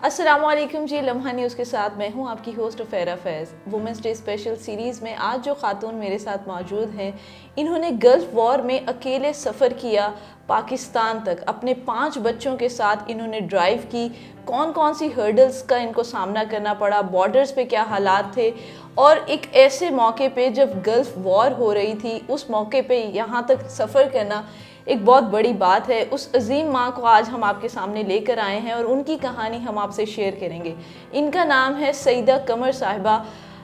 السلام علیکم جی، لمحہ نیوز کے ساتھ میں ہوں آپ کی ہوسٹ فیرا فیض۔ وومنس ڈے اسپیشل سیریز میں آج جو خاتون میرے ساتھ موجود ہیں، انہوں نے گلف وار میں اکیلے سفر کیا پاکستان تک، اپنے 5 بچوں کے ساتھ انہوں نے ڈرائیو کی۔ کون سی ہرڈلز کا ان کو سامنا کرنا پڑا، بارڈرز پہ کیا حالات تھے، اور ایک ایسے موقع پہ جب گلف وار ہو رہی تھی، اس موقع پہ یہاں تک سفر کرنا ایک بہت بڑی بات ہے۔ اس عظیم ماں کو آج ہم آپ کے سامنے لے کر آئے ہیں اور ان کی کہانی ہم آپ سے شیئر کریں گے۔ ان کا نام ہے سعیدہ قمر صاحبہ۔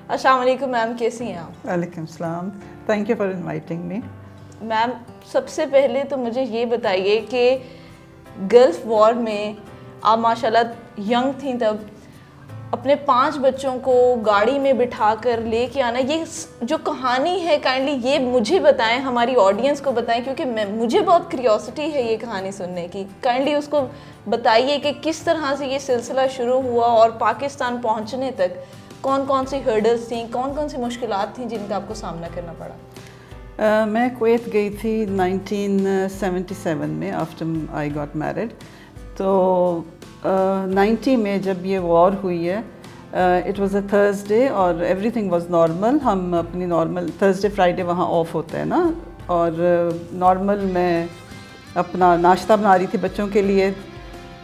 السلام علیکم میم، کیسی ہیں آپ؟ وعلیکم السلام، thank you for inviting me. Ma'am سب سے پہلے تو مجھے یہ بتائیے کہ گلف وار میں آپ ماشاءاللہ ینگ تھیں، تب اپنے 5 بچوں کو گاڑی میں بٹھا کر لے کے آنا، یہ جو کہانی ہے کائنڈلی یہ مجھے بتائیں، ہماری آڈینس کو بتائیں، کیونکہ مجھے بہت کریوسٹی ہے یہ کہانی سننے کی۔ کائنڈلی اس کو بتائیے کہ کس طرح سے یہ سلسلہ شروع ہوا اور پاکستان پہنچنے تک کون سی ہرڈلز تھیں، کون سی مشکلات تھیں جن کا آپ کو سامنا کرنا پڑا؟ میں کویت گئی تھی 1977 میں، آفٹر آئی گاٹ میرڈ۔ تو 90 میں جب یہ وار ہوئی ہے، اٹ واز اے تھرسڈے اور ایوری تھنگ واز نارمل۔ ہم اپنی نارمل تھرسڈے فرائیڈے وہاں آف ہوتا ہے نا، اور نارمل میں اپنا ناشتہ بنا رہی تھی بچوں کے لیے،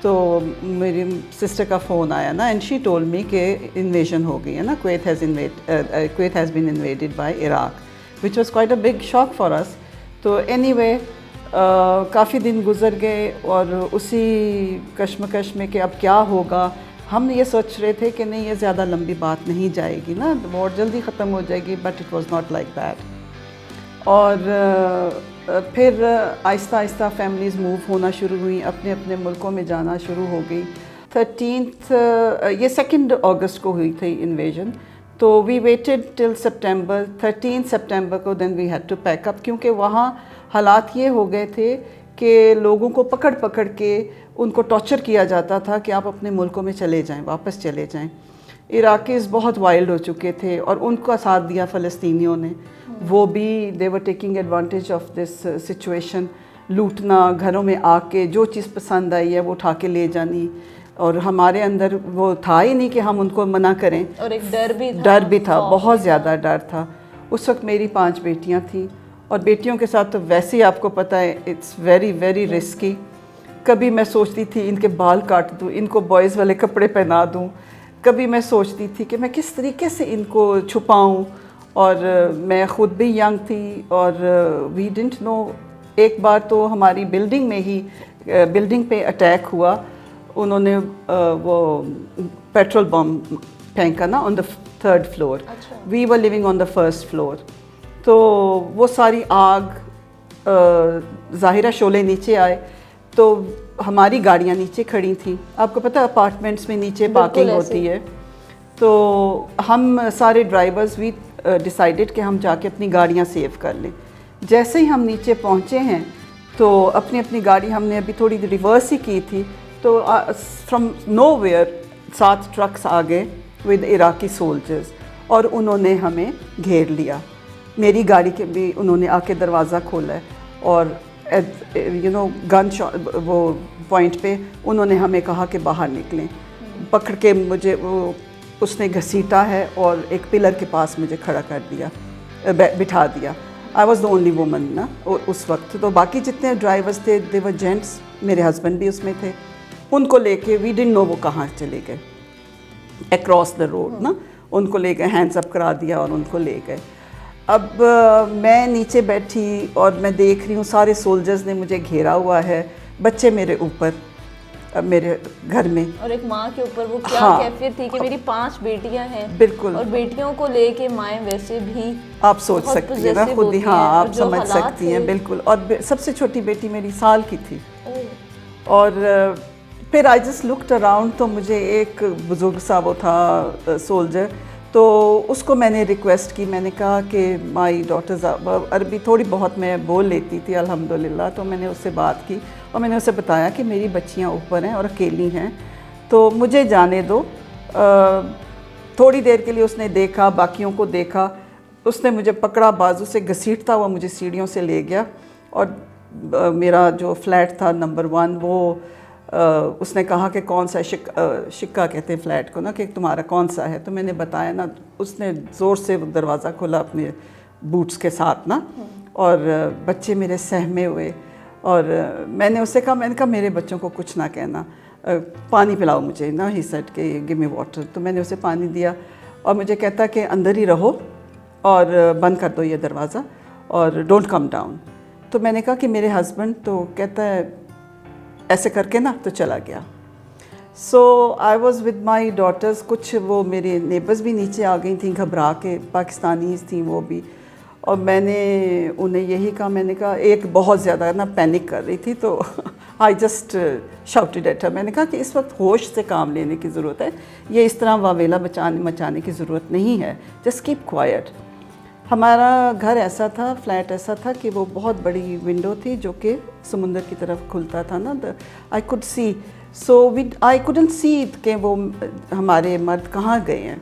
تو میری سسٹر کا فون آیا نا، اینڈ شی ٹولڈ می کہ انویژن ہو گئی ہے نا، Kuwait has been invaded by Iraq, which was quite a big shock for us. تو اینی وے کافی دن گزر گئے اور اسی کشمکش میں کہ اب کیا ہوگا، ہم یہ سوچ رہے تھے کہ نہیں یہ زیادہ لمبی بات نہیں جائے گی نا، وار جلدی ختم ہو جائے گی، but it was not like that. اور پھر آہستہ آہستہ فیملیز موو ہونا شروع ہوئیں، اپنے اپنے ملکوں میں جانا شروع ہو گئی۔ 13th یہ 2 اگست کو ہوئی تھی انویژن، تو وی ویٹڈ ٹل سپٹمبر، 13 سپٹمبر کو دین وی ہیڈ ٹو پیک اپ، کیونکہ وہاں حالات یہ ہو گئے تھے کہ لوگوں کو پکڑ پکڑ کے ان کو ٹارچر کیا جاتا تھا کہ آپ اپنے ملکوں میں چلے جائیں، واپس چلے جائیں۔ عراقیز بہت وائلڈ ہو چکے تھے اور ان کا ساتھ دیا فلسطینیوں نے، وہ بھی they were taking advantage of this situation, لوٹنا، گھروں میں آ کے جو چیز پسند آئی ہے وہ اٹھا کے لے جانی، اور ہمارے اندر وہ تھا ہی نہیں کہ ہم ان کو منع کریں، اور ایک ڈر بھی تھا، بہت زیادہ ڈر تھا۔ اس وقت میری 5 بیٹیاں تھیں، اور بیٹیوں کے ساتھ تو ویسے ہی آپ کو پتہ ہے اٹس ویری ویری رسکی۔ کبھی میں سوچتی تھی ان کے بال کاٹ دوں، ان کو بوائز والے کپڑے پہنا دوں، کبھی میں سوچتی تھی کہ میں کس طریقے سے ان کو چھپاؤں، اور میں خود بھی ینگ تھی اور وی ڈنٹ نو۔ ایک بار تو ہماری بلڈنگ میں ہی بلڈنگ پہ اٹیک ہوا، انہوں نے وہ پیٹرول بم پھینکا نا on the 3rd floor, we were living on the 1st floor, تو وہ ساری آگ، ظاہرہ شعلے نیچے آئے، تو ہماری گاڑیاں نیچے کھڑی تھیں، آپ کو پتہ اپارٹمنٹس میں نیچے پارکنگ ہوتی ہے، تو ہم سارے ڈرائیورز وی ڈیسائیڈڈ کہ ہم جا کے اپنی گاڑیاں سیو کر لیں۔ جیسے ہی ہم نیچے پہنچے ہیں تو اپنی گاڑی ہم نے ابھی تھوڑی ریورس ہی کی تھی، تو فرام نو ویئر 7 ٹرکس آ گئے ود عراقی سولجرز، اور انہوں نے ہمیں گھیر لیا۔ میری گاڑی کے بھی انہوں نے آ کے دروازہ کھولا ہے، اور گن وہ پوائنٹ پہ انہوں نے ہمیں کہا کہ باہر نکلیں، پکڑ کے مجھے اس نے گھسیٹا ہے اور ایک پلر کے پاس مجھے کھڑا کر دیا، بٹھا دیا۔ I was the only woman نا اس وقت، تو باقی جتنے ڈرائیورس تھے دے ور جینٹس، میرے ہسبینڈ بھی اس میں تھے، ان کو لے کے وی ڈنٹ نو وہ کہاں چلے گئے، اکراس دا روڈ نا، ان کو لے گئے، ہینڈز اپ کرا دیا اور ان کو لے گئے۔ اب میں نیچے بیٹھی اور میں دیکھ رہی ہوں سارے سولجرز نے مجھے گھیرا ہوا ہے، بچے میرے اوپر میرے گھر میں، اور ایک ماں کے اوپر وہ کیا کیفیت تھی کہ میری 5 بیٹیاں ہیں، بالکل، اور بیٹیوں کو لے کے مائیں ویسے بھی آپ سوچ سکتی ہیں نا خود ہی، ہاں آپ سمجھ سکتی ہیں بالکل۔ اور سب سے چھوٹی بیٹی میری سال کی تھی، اور پھر آئی جسٹ لکڈ اراؤنڈ، تو مجھے ایک بزرگ سا وہ تھا سولجر، تو اس کو میں نے ریکویسٹ کی، میں نے کہا کہ مائی ڈاٹرز، عربی تھوڑی بہت میں بول لیتی تھی الحمدللہ، تو میں نے اس سے بات کی اور میں نے اسے بتایا کہ میری بچیاں اوپر ہیں اور اکیلی ہیں، تو مجھے جانے دو۔ تھوڑی دیر کے لیے اس نے دیکھا، باقیوں کو دیکھا، اس نے مجھے پکڑا، بازو سے گھسیٹتا ہوا مجھے سیڑھیوں سے لے گیا، اور میرا جو فلیٹ تھا نمبر 1 وہ اس نے کہا کہ کون سا شکا کہتے ہیں فلیٹ کو نا, کہ تمہارا کون سا ہے. تو میں نے بتایا نا, اس نے زور سے دروازہ کھولا اپنے بوٹس کے ساتھ نا, اور بچے میرے سہمے ہوئے. اور میں نے اس سے کہا میرے بچوں کو کچھ نہ کہنا, پانی پلاؤ مجھے نا. ہی سیڈ کہ گیو می واٹر. تو میں نے اسے پانی دیا اور مجھے کہتا کہ اندر ہی رہو اور بند کر دو یہ دروازہ اور ڈونٹ کم ڈاؤن. تو میں نے کہا کہ میرے ہسبینڈ, تو کہتا ہے ایسے کر کے نا, تو چلا گیا. So I was with my daughters. کچھ وہ میرے نیبرز بھی نیچے آ گئی تھیں گھبرا کے, پاکستانیز تھیں وہ بھی. اور میں نے انہیں یہی کہا, میں نے کہا ایک بہت زیادہ نا پینک کر رہی تھی, تو آئی جسٹ شاؤٹڈ ایٹ ہر. میں نے کہا کہ اس وقت ہوش سے کام لینے کی ضرورت ہے, یہ اس طرح واویلا مچانے کی ضرورت نہیں ہے. Just keep quiet. ہمارا گھر ایسا تھا, فلیٹ ایسا تھا کہ وہ بہت بڑی ونڈو تھی جو کہ سمندر کی طرف کھلتا تھا نا. I could see, so I couldn't see کہ وہ ہمارے مرد کہاں گئے ہیں.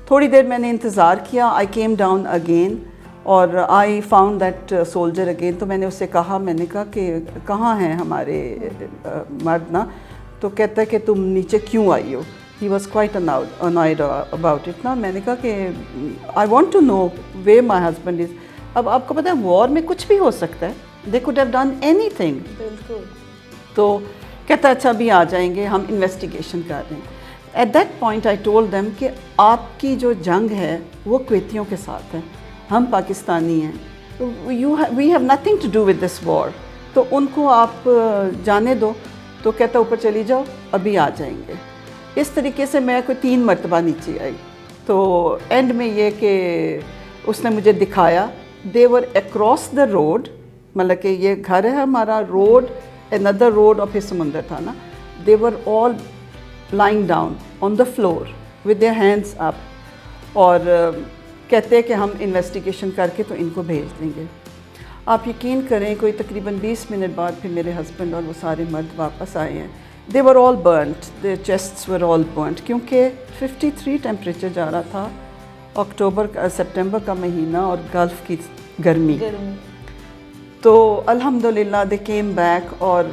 تھوڑی دیر میں نے انتظار کیا. آئی کیم ڈاؤن اگین اور I found that soldier again. تو میں نے اس سے کہا, میں نے کہا کہ کہاں ہیں ہمارے مرد نا. تو کہتا ہے کہ تم نیچے کیوں آئی ہو. He was quite annoyed about it نا. میں نے کہا کہ I want to know where my husband is. اب آپ کو پتہ ہے وار میں کچھ بھی ہو سکتا ہے. They could have done anything. بالکل. تو کہتا اچھا ابھی آ جائیں گے, ہم انویسٹیگیشن کر رہے ہیں. At that point I told them کہ آپ کی جو جنگ ہے وہ کویتیوں کے ساتھ ہے, ہم پاکستانی ہیں. We have nothing to do with this war. تو ان کو آپ جانے دو. تو کہتا اوپر چلی جاؤ, ابھی آ جائیں گے. اس طریقے سے میں کوئی 3 مرتبہ نیچے آئی. تو اینڈ میں یہ کہ اس نے مجھے دکھایا, دے ور اکراس دا روڈ, مطلب کہ یہ گھر ہے ہمارا, روڈ another روڈ اور پھر سمندر تھا نا. They were all lying down on the floor with their hands up, اور کہتے کہ ہم انویسٹیگیشن کر کے تو ان کو بھیج دیں گے. آپ یقین کریں کوئی تقریباً 20 منٹ بعد پھر میرے ہسبینڈ اور وہ سارے مرد واپس آئے ہیں. They were all burnt, their chests were all burnt, کیونکہ 53 ٹیمپریچر جا رہا تھا, سپٹمبر کا مہینہ اور گلف کی گرمی. تو الحمدللہ they came back. اور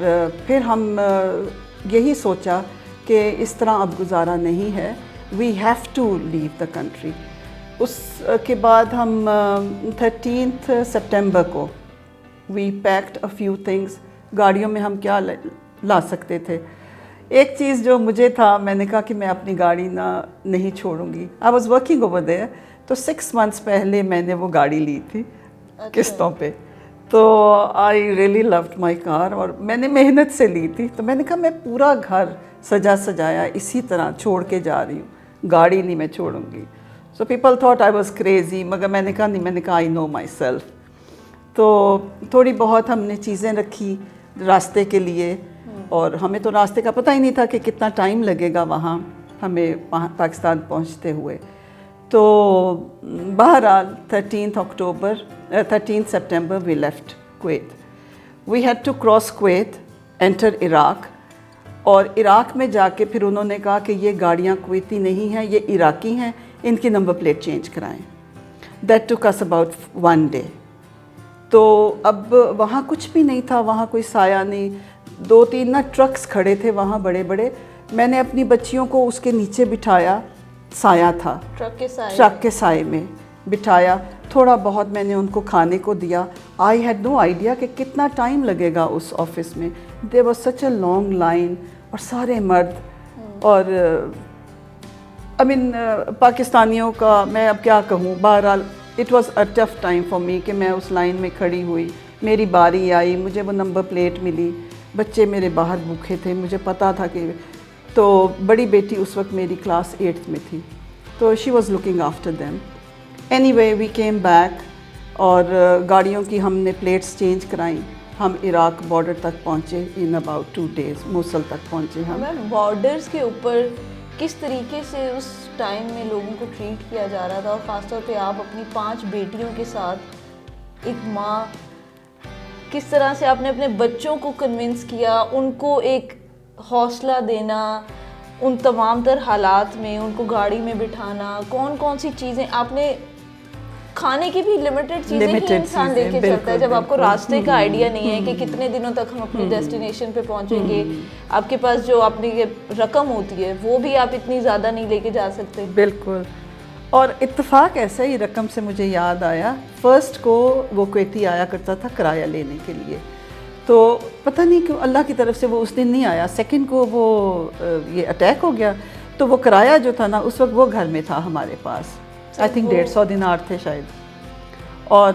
پھر ہم یہی سوچا کہ اس طرح اب گزارا نہیں ہے, we have to leave the country. اس کے بعد ہم 13th سپٹمبر کو we packed a few things. گاڑیوں میں ہم کیا لا سکتے تھے. ایک چیز جو مجھے تھا, میں نے کہا کہ میں اپنی گاڑی نہیں چھوڑوں گی. I was working over there. تو 6 months پہلے میں نے وہ گاڑی لی تھی قسطوں پہ. تو I really loved my car, اور میں نے محنت سے لی تھی. تو میں نے کہا میں پورا گھر سجایا اسی طرح چھوڑ کے جا رہی ہوں, گاڑی نہیں میں چھوڑوں گی. So people thought I was crazy, مگر میں نے کہا نہیں, میں نے کہا I know myself. تو تھوڑی بہت ہم نے چیزیں رکھی راستے کے لیے, اور ہمیں تو راستے کا پتہ ہی نہیں تھا کہ کتنا ٹائم لگے گا وہاں ہمیں پاکستان پہنچتے ہوئے. تو بہرحال 13 September we left Kuwait. We had to cross Kuwait, enter Iraq. اور عراق میں جا کے پھر انہوں نے کہا کہ یہ گاڑیاں کویتی نہیں ہیں, یہ عراقی ہیں, ان کی نمبر پلیٹ چینج کرائیں. That took us about 1 day. تو اب وہاں کچھ بھی نہیں تھا, وہاں کوئی سایہ نہیں. 2-3 نا ٹرکس کھڑے تھے وہاں بڑے بڑے. میں نے اپنی بچیوں کو اس کے نیچے بٹھایا, سایہ تھا, ٹرک کے سائے میں بٹھایا. تھوڑا بہت میں نے ان کو کھانے کو دیا. آئی ہیڈ نو آئیڈیا کہ کتنا ٹائم لگے گا اس آفس میں. There was such a long line, اور سارے مرد. اور پاکستانیوں کا میں اب کیا کہوں. بہرحال it was a tough time for me کہ میں اس لائن میں کھڑی ہوئی, میری باری آئی, مجھے وہ نمبر پلیٹ ملی. بچے میرے باہر بھوکے تھے, مجھے پتہ تھا کہ, تو بڑی بیٹی اس وقت میری کلاس 8th میں تھی, تو she was looking after them. Anyway we came back, اور گاڑیوں کی ہم نے پلیٹس چینج کرائیں. ہم عراق بارڈر تک پہنچے ان اباؤٹ 2 days. موصل تک پہنچے ہم. بارڈرز کے اوپر کس طریقے سے اس ٹائم میں لوگوں کو ٹریٹ کیا جا رہا تھا, اور خاص طور پہ آپ اپنی 5 بیٹیوں کے ساتھ ایک ماں, کس طرح سے آپ نے اپنے بچوں کو کنونس کیا, ان کو ایک حوصلہ دینا ان تمام تر حالات میں, ان کو گاڑی میں بٹھانا, کون سی چیزیں آپ نے کھانے کی بھی لمیٹڈ چیزیں ہی انسان لے کے چلتا ہے. جب آپ کو راستے کا آئیڈیا نہیں ہے کہ کتنے دنوں تک ہم اپنی ڈیسٹینیشن پہ پہنچیں گے, آپ کے پاس جو اپنی رقم ہوتی ہے وہ بھی آپ اتنی زیادہ نہیں لے کے جا سکتے. بالکل. اور اتفاق ایسا ہی رقم سے مجھے یاد آیا, فرسٹ کو وہ کویتی آیا کرتا تھا کرایہ لینے کے لیے, تو پتہ نہیں کیوں اللہ کی طرف سے وہ اس دن نہیں آیا. سیکنڈ کو وہ یہ اٹیک ہو گیا, تو وہ کرایہ جو تھا نا اس وقت وہ گھر میں تھا ہمارے پاس, آئی تھنک 150 دینار تھے شاید, اور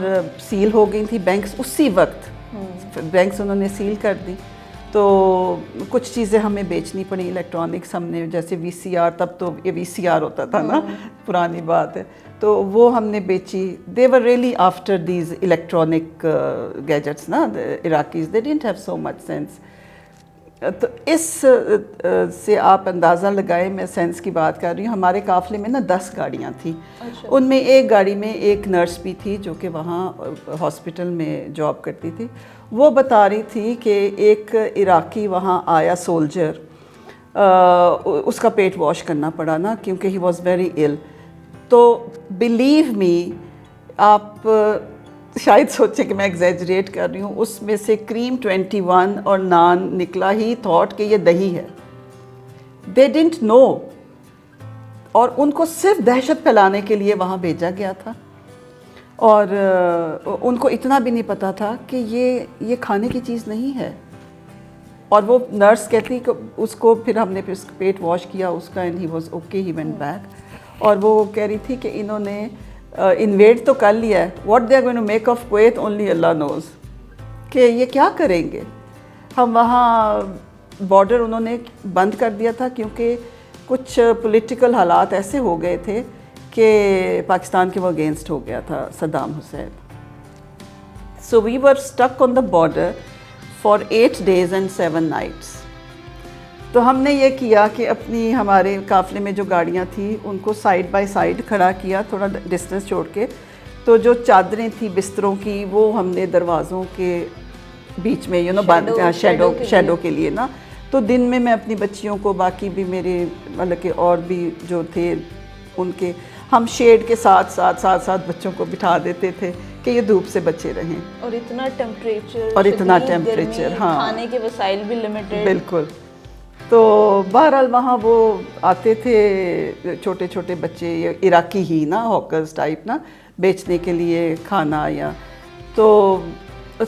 سیل ہو گئی تھی بینکس اسی وقت, بینکس انہوں نے سیل کر دی. تو کچھ چیزیں ہمیں بیچنی پڑی, الیکٹرانکس ہم نے, جیسے وی سی آر, تب تو یہ وی سی آر ہوتا تھا نا, پرانی بات ہے, تو وہ ہم نے بیچی. They were really after these electronic gadgets نا, Iraqis they didn't have so much sense. تو اس سے آپ اندازہ لگائیں, میں سینس کی بات کر رہی ہوں. ہمارے قافلے میں نا 10 گاڑیاں تھیں, ان میں ایک گاڑی میں ایک نرس بھی تھی جو کہ وہاں ہاسپٹل میں جاب کرتی تھی. وہ بتا رہی تھی کہ ایک عراقی وہاں آیا سولجر, اس کا پیٹ واش کرنا پڑا نا کیونکہ ہی واز ویری ill. تو بلیو می, آپ شاید سوچیں کہ میں ایگزیجریٹ کر رہی ہوں, اس میں سے کریم 21 اور نان نکلا, ہی تھاٹ کہ یہ دہی ہے. دے ڈنٹ نو, اور ان کو صرف دہشت پھیلانے کے لیے وہاں بھیجا گیا تھا, اور ان کو اتنا بھی نہیں پتا تھا کہ یہ کھانے کی چیز نہیں ہے. اور وہ نرس کہتی کہ اس کو پھر ہم نے پھر اس کا پیٹ واش کیا اس کا, and he was okay, he went back. اور وہ کہہ رہی تھی کہ انہوں نے انویڈ تو کر لیا ہے, what they are going to make of Kuwait only Allah knows, کہ یہ کیا کریں گے. ہم وہاں بارڈر انہوں نے بند کر دیا تھا کیونکہ کچھ پولیٹیکل حالات ایسے ہو گئے تھے کہ پاکستان کے وہ اگینسٹ ہو گیا تھا Saddam Hussein. So we were stuck on the border for 8 days and 7 nights. تو ہم نے یہ کیا کہ اپنی ہمارے قافلے میں جو گاڑیاں تھیں ان کو سائڈ بائی سائڈ کھڑا کیا, تھوڑا ڈسٹینس چھوڑ کے. تو جو چادریں تھیں بستروں کی وہ ہم نے دروازوں کے بیچ میں شیڈو کے لیے نا. تو دن میں اپنی بچیوں کو, باقی بھی میرے مطلب کہ اور بھی جو تھے ان کے, ہم شیڈ کے ساتھ ساتھ بچوں کو بٹھا دیتے تھے کہ یہ دھوپ سے بچے رہیں. اور اتنا ٹیمپریچر, ہاں, کھانے کے وسائل بھی لمیٹڈ. بالکل. تو بہرحال وہاں وہ آتے تھے چھوٹے چھوٹے بچے, عراقی ہی نا, ہاکرز ٹائپ نا, بیچنے کے لیے کھانا. یا تو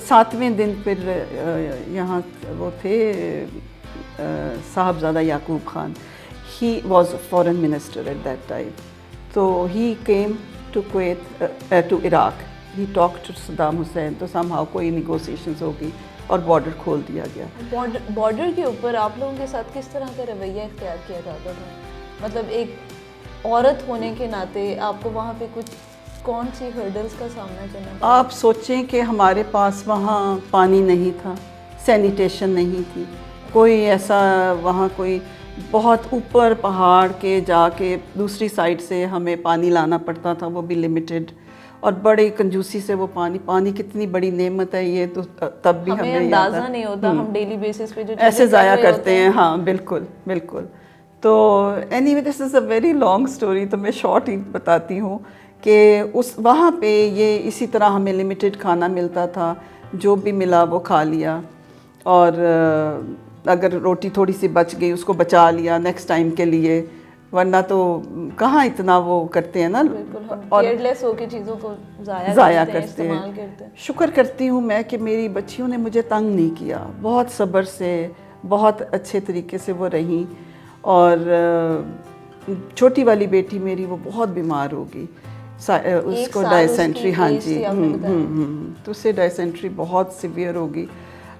7ویں دن پھر یہاں وہ تھے Sahabzada Yaqub Khan, he was foreign minister at that time. تو he came to Kuwait, to Iraq, he talk to Saddam Hussein. تو سم ہاؤ کوئی نیگوسیشنز ہوگی اور بارڈر کھول دیا گیا. بارڈر کے اوپر آپ لوگوں کے ساتھ کس طرح کا رویہ اختیار کیا جاتا تھا؟ مطلب ایک عورت ہونے کے ناطے آپ کو وہاں پہ کون سی ہرڈلز کا سامنا کرنا پڑا؟ آپ سوچیں کہ ہمارے پاس وہاں پانی نہیں تھا, سینیٹیشن نہیں تھی, کوئی ایسا وہاں کوئی بہت اوپر پہاڑ کے جا کے دوسری سائڈ سے ہمیں پانی لانا پڑتا تھا, وہ بھی لمیٹڈ, اور بڑی کنجوسی سے وہ پانی کتنی بڑی نعمت ہے یہ تو تب بھی ہمیں اندازہ نہیں ہوتا, ہم ڈیلی بیسس پہ جو ایسے ضائع کرتے ہیں. ہاں بالکل. تو any way this is a very long story, تو میں شارٹ ہی بتاتی ہوں کہ وہاں پہ یہ اسی طرح ہمیں لمیٹڈ کھانا ملتا تھا, جو بھی ملا وہ کھا لیا, اور اگر روٹی تھوڑی سی بچ گئی اس کو بچا لیا نیکسٹ ٹائم کے لیے, ورنہ تو کہاں اتنا وہ کرتے ہیں نا, اور کیئرلیس ہو کے چیزوں کو ضائع کرتے ہیں. شکر کرتی ہوں میں کہ میری بچیوں نے مجھے تنگ نہیں کیا, بہت صبر سے بہت اچھے طریقے سے وہ رہیں. اور چھوٹی والی بیٹی میری وہ بہت بیمار ہوگی, اس کو ڈائسینٹری, ہاں جی, تو اسے ڈائسینٹری بہت سیویئر ہوگی.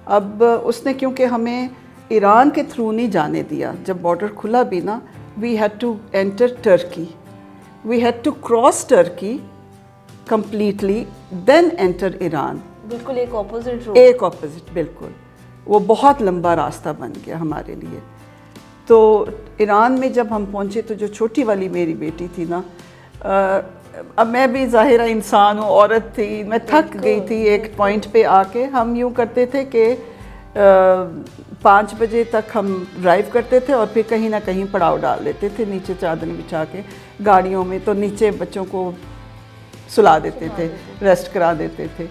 اب اس نے کیونکہ ہمیں ایران کے تھرو نہیں جانے دیا, جب بارڈر کھلا بھی نا, we had to enter Turkey. We had to cross Turkey completely, then enter Iran. بالکل ایک اپوزٹ بالکل, وہ بہت لمبا راستہ بن گیا ہمارے لیے. تو ایران میں جب ہم پہنچے تو جو چھوٹی والی میری بیٹی تھی نا, اب میں بھی ظاہرہ انسان ہوں, عورت تھی, میں تھک گئی تھی ایک پوائنٹ پہ آ کے. ہم یوں کرتے تھے کہ 5 بجے تک ہم ڈرائیو کرتے تھے اور پھر کہیں نہ کہیں پڑاؤ ڈال لیتے تھے نیچے چادر بچھا کے گاڑیوں میں. تو نیچے بچوں کو سلا دیتے تھے, ریسٹ کرا دیتے تھے.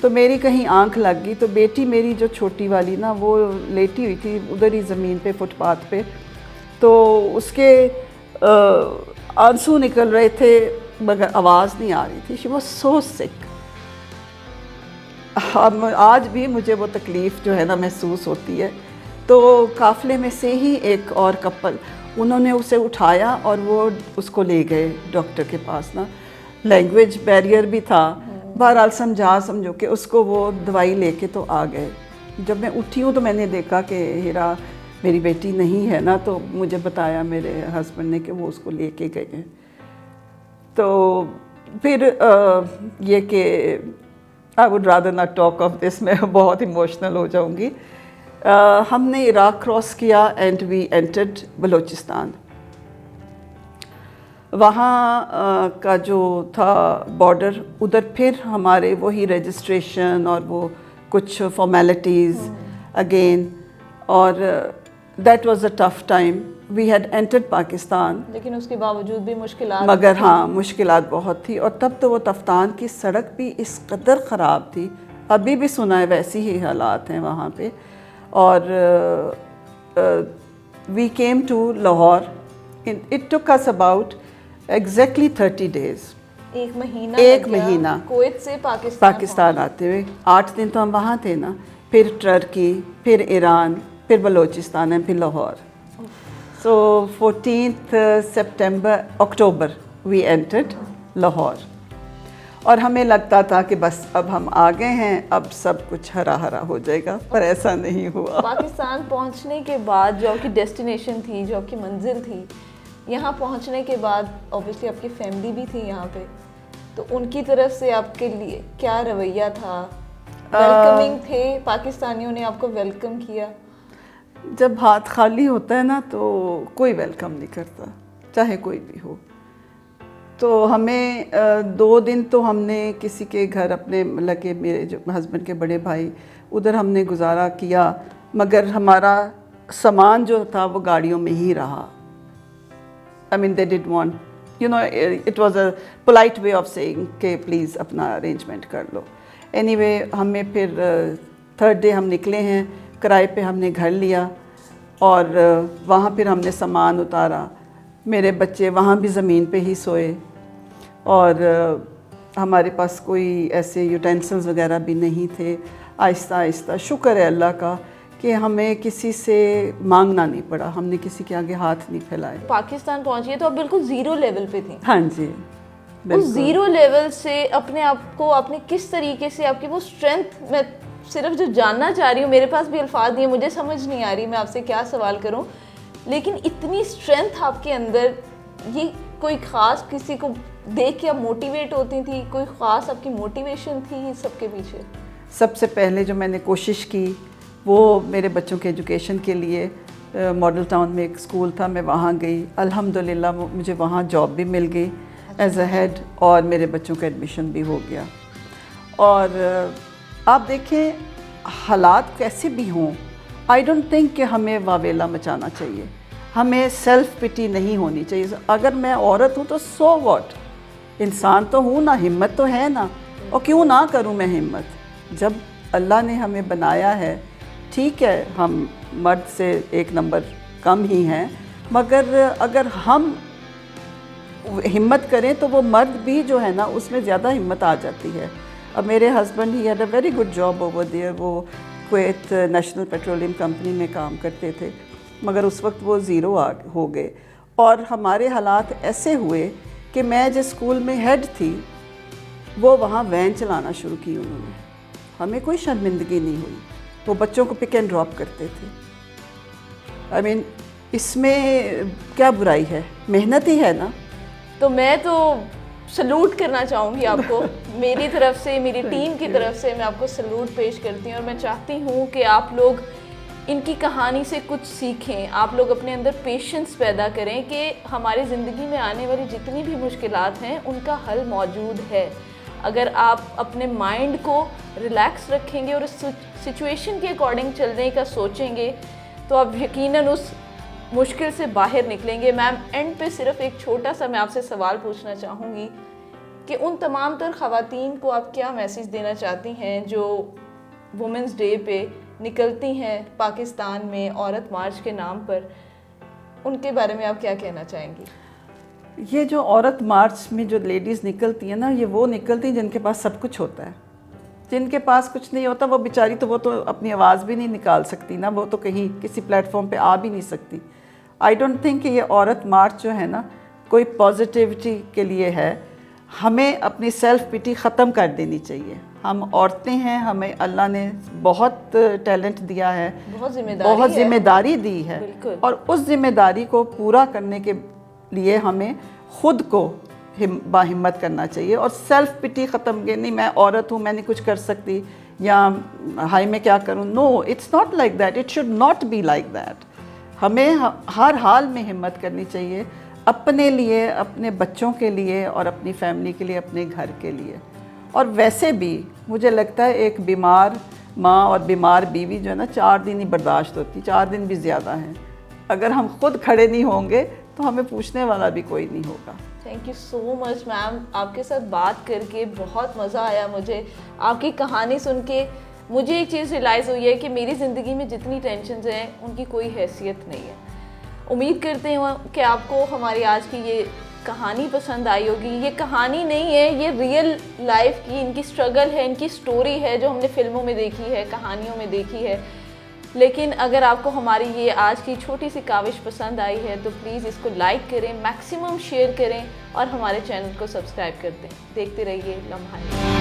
تو میری کہیں آنکھ لگ گئی, تو بیٹی میری جو چھوٹی والی نا وہ لیٹی ہوئی تھی ادھر ہی زمین پہ فٹ پاتھ پہ, تو اس کے آنسو نکل رہے تھے مگر آواز نہیں آ رہی تھی. شی واز سو سک. آج بھی مجھے وہ تکلیف جو ہے نا محسوس ہوتی ہے. تو قافلے میں سے ہی ایک اور کپل, انہوں نے اسے اٹھایا اور وہ اس کو لے گئے ڈاکٹر کے پاس نا. لینگویج بیریئر بھی تھا, بہرحال سمجھو کہ اس کو وہ دوائی لے کے تو آ گئے. جب میں اٹھی ہوں تو میں نے دیکھا کہ ہیرا میری بیٹی نہیں ہے نا, تو مجھے بتایا میرے ہسبینڈ نے کہ وہ اس کو لے کے گئے ہیں. تو پھر یہ کہ I would rather not talk of this, میں بہت ایموشنل ہو جاؤں گی. ہم نے عراق کراس کیا اینڈ وی انٹرڈ بلوچستان. وہاں کا جو تھا بارڈر, ادھر پھر ہمارے وہی رجسٹریشن اور وہ کچھ فارمیلٹیز اگین, اور that was a tough time. We had entered Pakistan, لیکن اس کے باوجود بھی مشکلات, مگر ہاں مشکلات بہت تھی. اور تب تو وہ تفتان کی سڑک بھی اس قدر خراب تھی, ابھی بھی سنا ہے ویسی ہی حالات ہیں وہاں پہ. اور we came to Lahore. It took us about exactly 30 days, ایک مہینہ کویت سے پاکستان آتے ہوئے. 8 دن تو ہم وہاں تھے نا, پھر ٹرکی, پھر ایران, پھر بلوچستان, پھر Lahore. So 14th October we entered Lahore. اور ہمیں لگتا تھا کہ بس اب ہم آ گئے ہیں, اب سب کچھ ہرا ہرا ہو جائے گا, پر ایسا نہیں ہوا. پاکستان پہنچنے کے بعد جو آپ کی ڈیسٹینیشن تھی, جو آپ کی منزل تھی, یہاں پہنچنے کے بعد اوبویسلی آپ کی فیملی بھی تھی یہاں پہ, تو ان کی طرف سے آپ کے لیے کیا رویہ تھا؟ ویلکمنگ تھے, پاکستانیوں نے آپ کو ویلکم کیا؟ جب ہاتھ خالی ہوتا ہے نا تو کوئی ویلکم نہیں کرتا, چاہے کوئی بھی ہو. تو ہمیں 2 دن تو ہم نے کسی کے گھر اپنے لگے, میرے جو ہسبینڈ کے بڑے بھائی, ادھر ہم نے گزارا کیا, مگر ہمارا سامان جو تھا وہ گاڑیوں میں ہی رہا. I mean they did want, you know, it was a polite way of saying کہ پلیز اپنا ارینجمنٹ کر لو. Anyway ہمیں پھر 3rd day ہم نکلے ہیں, کرائے پہ ہم نے گھر لیا, اور وہاں پھر ہم نے سامان اتارا. میرے بچے وہاں بھی زمین پہ ہی سوئے, اور ہمارے پاس کوئی ایسے یوٹینسلز وغیرہ بھی نہیں تھے. آہستہ آہستہ شکر ہے اللہ کا کہ ہمیں کسی سے مانگنا نہیں پڑا, ہم نے کسی کے آگے ہاتھ نہیں پھیلائے. پاکستان پہنچیے تو آپ بالکل زیرو لیول پہ تھیں. ہاں جی, اس زیرو لیول سے اپنے آپ کو آپ نے کس طریقے سے, آپ کی وہ اسٹرینتھ, میں صرف جو جاننا چاہ رہی ہوں, میرے پاس بھی الفاظ نہیں ہیں, مجھے سمجھ نہیں آ رہی میں آپ سے کیا سوال کروں, لیکن اتنی اسٹرینتھ آپ کے اندر, یہ کوئی خاص کسی کو دیکھ کے آپ موٹیویٹ ہوتی تھی, کوئی خاص آپ کی موٹیویشن تھی سب کے پیچھے؟ سب سے پہلے جو میں نے کوشش کی وہ میرے بچوں کے ایجوکیشن کے لیے, ماڈل ٹاؤن میں ایک اسکول تھا, میں وہاں گئی. الحمدللہ مجھے وہاں جاب بھی مل گئی ایز اے ہیڈ, اور میرے بچوں کا ایڈمیشن بھی ہو گیا. اور آپ دیکھیں حالات کیسے بھی ہوں, آئی ڈونٹ تھنک کہ ہمیں واویلا مچانا چاہیے, ہمیں سیلف پٹی نہیں ہونی چاہیے. اگر میں عورت ہوں تو سو واٹ, انسان تو ہوں نا, ہمت تو ہے نا, اور کیوں نہ کروں میں ہمت. جب اللہ نے ہمیں بنایا ہے, ٹھیک ہے ہم مرد سے 1 نمبر کم ہی ہیں, مگر اگر ہم ہمت کریں تو وہ مرد بھی جو ہے نا اس میں زیادہ ہمت آ جاتی ہے. اب میرے husband he had a very good job over there, وہ کویت نیشنل پیٹرولیم کمپنی میں کام کرتے تھے, مگر اس وقت وہ زیرو ہو گئے. اور ہمارے حالات ایسے ہوئے کہ میں جس اسکول میں ہیڈ تھی وہ وہاں وین چلانا شروع کی انہوں نے. ہمیں کوئی شرمندگی نہیں ہوئی, وہ بچوں کو پک اینڈ ڈراپ کرتے تھے. آئی مین اس میں کیا برائی ہے, محنت ہی ہے نا. تو میں تو سلوٹ کرنا چاہوں گی آپ کو, میری طرف سے, میری ٹیم کی طرف سے میں آپ کو سلوٹ پیش کرتی ہوں. اور میں چاہتی ہوں کہ آپ لوگ ان کی کہانی سے کچھ سیکھیں, آپ لوگ اپنے اندر پیشنس پیدا کریں کہ ہماری زندگی میں آنے والی جتنی بھی مشکلات ہیں ان کا حل موجود ہے. اگر آپ اپنے مائنڈ کو ریلیکس رکھیں گے اور اس سچویشن کے اکارڈنگ چلنے کا سوچیں گے تو آپ یقیناً اس مشکل سے باہر نکلیں گے. میم اینڈ پہ صرف ایک چھوٹا سا میں آپ سے سوال پوچھنا چاہوں گی کہ ان تمام تر خواتین کو آپ کیا میسیج دینا چاہتی ہیں جو وومنس ڈے پہ نکلتی ہیں پاکستان میں عورت مارچ کے نام پر، ان کے بارے میں آپ کیا کہنا چاہیں گی؟ یہ جو عورت مارچ میں جو لیڈیز نکلتی ہیں نا، یہ وہ نکلتی ہیں جن کے پاس سب کچھ ہوتا ہے. جن کے پاس کچھ نہیں ہوتا وہ بیچاری تو وہ تو اپنی آواز بھی نہیں نکال سکتی نا، وہ تو کہیں کسی پلیٹ فارم پہ آ بھی نہیں سکتی. آئی ڈونٹ تھنک کہ یہ عورت مارچ جو ہے نا کوئی پازیٹیوٹی کے لیے ہے. ہمیں اپنی سیلف پٹی ختم کر دینی چاہیے. ہم عورتیں ہیں، ہمیں اللہ نے بہت ٹیلنٹ دیا ہے، بہت ذمہ داری دی ہے، اور اس ذمہ داری کو پورا کرنے کے لیے ہمیں خود کو باہمت کرنا چاہیے اور سیلف پٹی ختم کہ نہیں میں عورت ہوں، میں نہیں کچھ کر سکتی، یا ہائی میں کیا کروں. No, it's not like that, it should not be like that. ہمیں ہر حال میں ہمت کرنی چاہیے اپنے لیے، اپنے بچوں کے لیے، اور اپنی فیملی کے لیے، اپنے گھر کے لیے. اور ویسے بھی مجھے لگتا ہے ایک بیمار ماں اور بیمار بیوی جو ہے نا 4 دن ہی برداشت ہوتی، 4 دن بھی زیادہ ہیں. اگر ہم خود کھڑے نہیں ہوں گے تو ہمیں پوچھنے والا بھی کوئی نہیں ہوگا. تھینک یو سو مچ میم، آپ کے ساتھ بات کر کے بہت مزہ آیا. مجھے آپ کی کہانی سن کے مجھے ایک چیز ریلائز ہوئی ہے کہ میری زندگی میں جتنی ٹینشنز ہیں ان کی کوئی حیثیت نہیں ہے. امید کرتے ہیں کہ آپ کو ہماری آج کی یہ کہانی پسند آئی ہوگی. یہ کہانی نہیں ہے، یہ ریئل لائف کی ان کی اسٹرگل ہے، ان کی سٹوری ہے جو ہم نے فلموں میں دیکھی ہے، کہانیوں میں دیکھی ہے. لیکن اگر آپ کو ہماری یہ آج کی چھوٹی سی کاوش پسند آئی ہے تو پلیز اس کو لائک کریں، میکسیمم شیئر کریں اور ہمارے چینل کو سبسکرائب کر دیں. دیکھتے رہیے لمحہ.